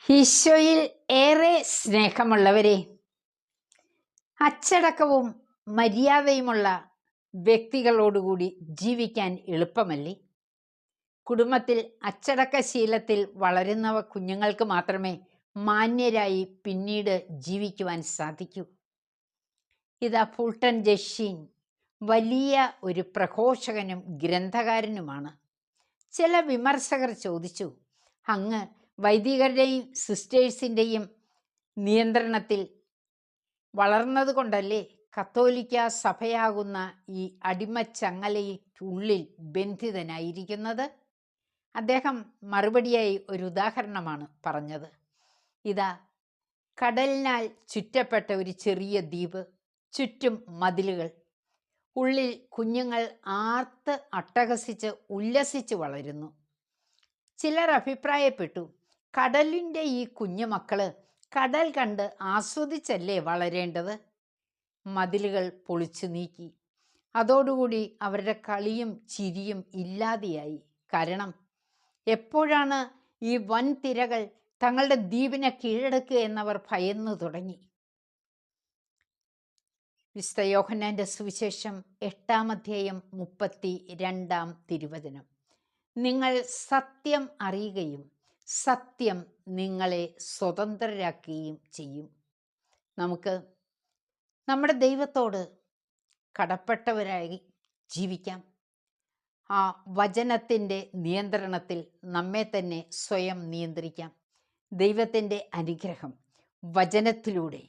ഈശോയിൽ ഏറെ സ്നേഹമുള്ളവരെ, അച്ചടക്കവും മര്യാദയുമുള്ള വ്യക്തികളോടുകൂടി ജീവിക്കാൻ എളുപ്പമല്ലേ? കുടുംബത്തിൽ അച്ചടക്കശീലത്തിൽ വളരുന്ന കുഞ്ഞുങ്ങൾക്ക് മാത്രമേ മാന്യരായി പിന്നീട് ജീവിക്കുവാൻ സാധിക്കൂ. ഇതാ ഫുൾട്ടൻ ജെഷീൻ വലിയ ഒരു പ്രഘോഷകനും ഗ്രന്ഥകാരനുമാണ്. ചില വിമർശകർ ചോദിച്ചു, അങ്ങ് വൈദികരുടെയും സിസ്റ്റേഴ്സിൻ്റെയും നിയന്ത്രണത്തിൽ വളർന്നതുകൊണ്ടല്ലേ കത്തോലിക്ക സഭയാകുന്ന ഈ അടിമച്ചങ്ങലയ്ക്കുള്ളിൽ ബന്ധിതനായിരിക്കുന്നത്? അദ്ദേഹം മറുപടിയായി ഒരു ഉദാഹരണമാണ് പറഞ്ഞത്. ഇതാ, കടലിനാൽ ചുറ്റപ്പെട്ട ഒരു ചെറിയ ദ്വീപ്, ചുറ്റും മതിലുകൾ, ഉള്ളിൽ കുഞ്ഞുങ്ങൾ ആർത്ത് അട്ടഹസിച്ച് ഉല്ലസിച്ച് വളരുന്നു. ചിലർ അഭിപ്രായപ്പെട്ടു, കടലിൻ്റെ ഈ കുഞ്ഞുമക്കള് കടൽ കണ്ട് ആസ്വദിച്ചല്ലേ വളരേണ്ടത്? മതിലുകൾ പൊളിച്ചു നീക്കി. അതോടുകൂടി അവരുടെ കളിയും ചിരിയും ഇല്ലാതെയായി. കാരണം എപ്പോഴാണ് ഈ വൻ തിരകൾ തങ്ങളുടെ ദ്വീപിനെ കീഴടക്കുക എന്നവർ ഭയന്നു തുടങ്ങി. വിശുദ്ധ യോഹന്നാന്റെ സുവിശേഷം 8-ാം അധ്യായം 32-ാം തിരുവചനം, നിങ്ങൾ സത്യം അറിയുകയും സത്യം നിങ്ങളെ സ്വതന്ത്രരാക്കുകയും ചെയ്യും. നമുക്ക് നമ്മുടെ ദൈവത്തോട് കടപ്പെട്ടവരായി ജീവിക്കാം. ആ വചനത്തിൻ്റെ നിയന്ത്രണത്തിൽ നമ്മെ തന്നെ സ്വയം നിയന്ത്രിക്കാം. ദൈവത്തിൻ്റെ അനുഗ്രഹം വചനത്തിലൂടെ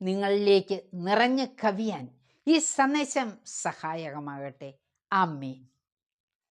നിങ്ങളിലേക്ക് നിറഞ്ഞു കവിയാൻ ഈ സന്ദേശം സഹായകമാകട്ടെ. ആമേൻ.